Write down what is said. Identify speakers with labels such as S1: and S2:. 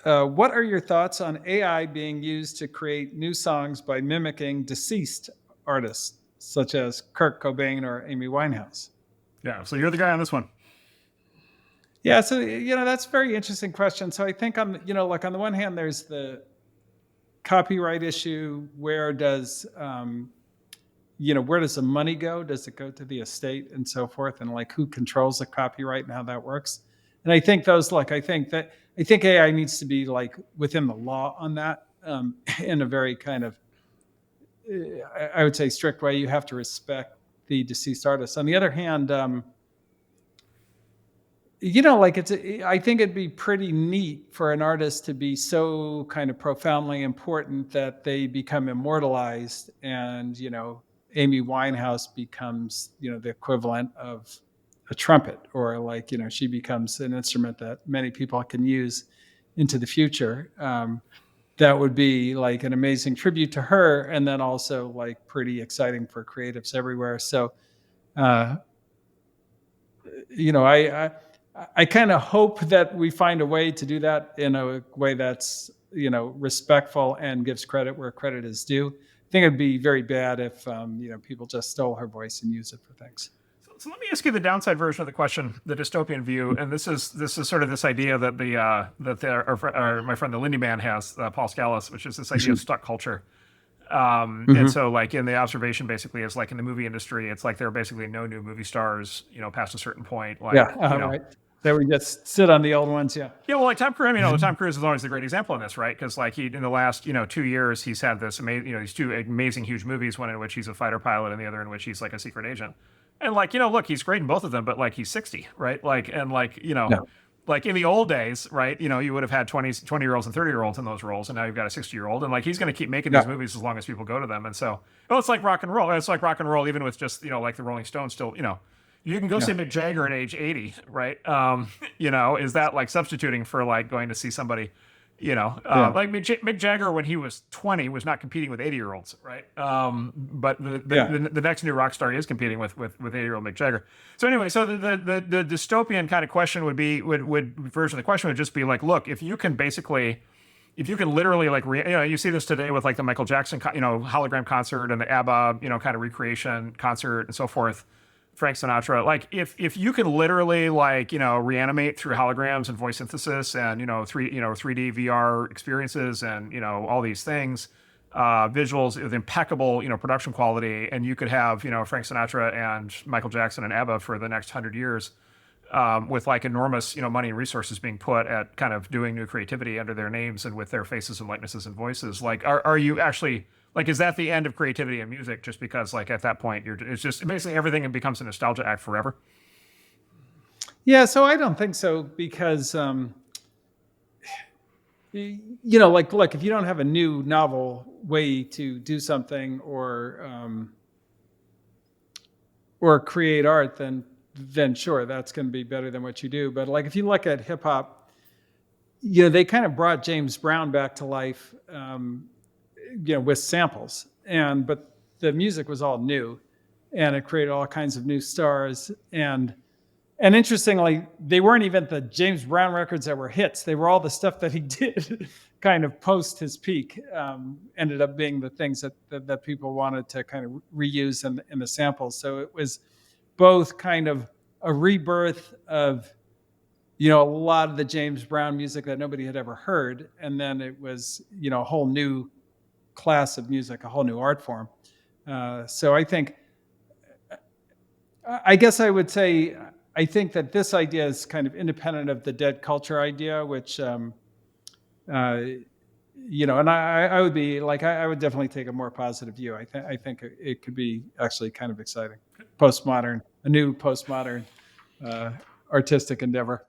S1: What are your thoughts on AI being used to create new songs by mimicking deceased artists, such as Kurt Cobain or Amy Winehouse?
S2: Yeah. So you're the guy on this one.
S1: Yeah, so that's a very interesting question. So I think like on the one hand, there's the copyright issue. Where does the money go? Does it go to the estate and so forth? And like who controls the copyright and how that works? And I think I think AI needs to be like within the law on that, in a very kind of, I would say, strict way. You have to respect the deceased artist. On the other hand, I think it'd be pretty neat for an artist to be so kind of profoundly important that they become immortalized, and Amy Winehouse becomes the equivalent of a trumpet, or like she becomes an instrument that many people can use into the future. That would be like an amazing tribute to her, and then also like pretty exciting for creatives everywhere. So uh, I kind of hope that we find a way to do that in a way that's respectful and gives credit where credit is due. I think it'd be very bad if people just stole her voice and use it for things.
S2: So let me ask you the downside version of the question, the dystopian view, and this is sort of this idea that my friend the Lindy Man has, Paul Scalise, which is this idea of stuck culture. And so like in the observation basically is like in the movie industry, it's like there are basically no new movie stars, past a certain point. Like,
S1: right. That we just sit on the old ones. Yeah.
S2: Yeah. Well, like Tom Cruise, Tom Cruise is always the great example in this, right? Because like in the last, 2 years, he's had this amazing, these two amazing, huge movies, one in which he's a fighter pilot and the other in which he's like a secret agent. And like, look, he's great in both of them, but like he's 60, right? Like, and like, like in the old days, right? You would have had 20-year-olds and 30-year-olds in those roles, and now you've got a 60-year-old, and like he's going to keep making these movies as long as people go to them. And so, it's like rock and roll. It's like rock and roll, even with just like the Rolling Stones. Still, you can go see Mick Jagger at age 80, right? Is that like substituting for like going to see somebody? Like Mick Jagger when he was 20 was not competing with 80-year-olds, right? But the next new rock star is competing with 80-year-old Mick Jagger. So anyway, so the dystopian kind of question would version of the question would just be like, look, if you can literally like you see this today with like the Michael Jackson hologram concert and the ABBA kind of recreation concert and so forth. Frank Sinatra, like if you can literally like reanimate through holograms and voice synthesis and 3D VR experiences and all these things, visuals with impeccable production quality, and you could have Frank Sinatra and Michael Jackson and ABBA for the next 100 years, with like enormous money and resources being put at kind of doing new creativity under their names and with their faces and likenesses and voices. Like, are you actually? Like, is that the end of creativity in music? Just because, like, at that point, it's just basically everything becomes a nostalgia act forever.
S1: Yeah, so I don't think so because, like, if you don't have a new novel way to do something or create art, then sure, that's going to be better than what you do. But like, if you look at hip hop, they kind of brought James Brown back to life. With samples, but the music was all new, and it created all kinds of new stars. And interestingly, they weren't even the James Brown records that were hits. They were all the stuff that he did kind of post his peak, ended up being the things that people wanted to kind of reuse in the samples. So it was both kind of a rebirth of a lot of the James Brown music that nobody had ever heard, and then it was a whole new class of music, a whole new art form. So I guess I would say, I think that this idea is kind of independent of the dead culture idea, which, and I would be like, I would definitely take a more positive view. I think it could be actually kind of exciting. A new postmodern artistic endeavor.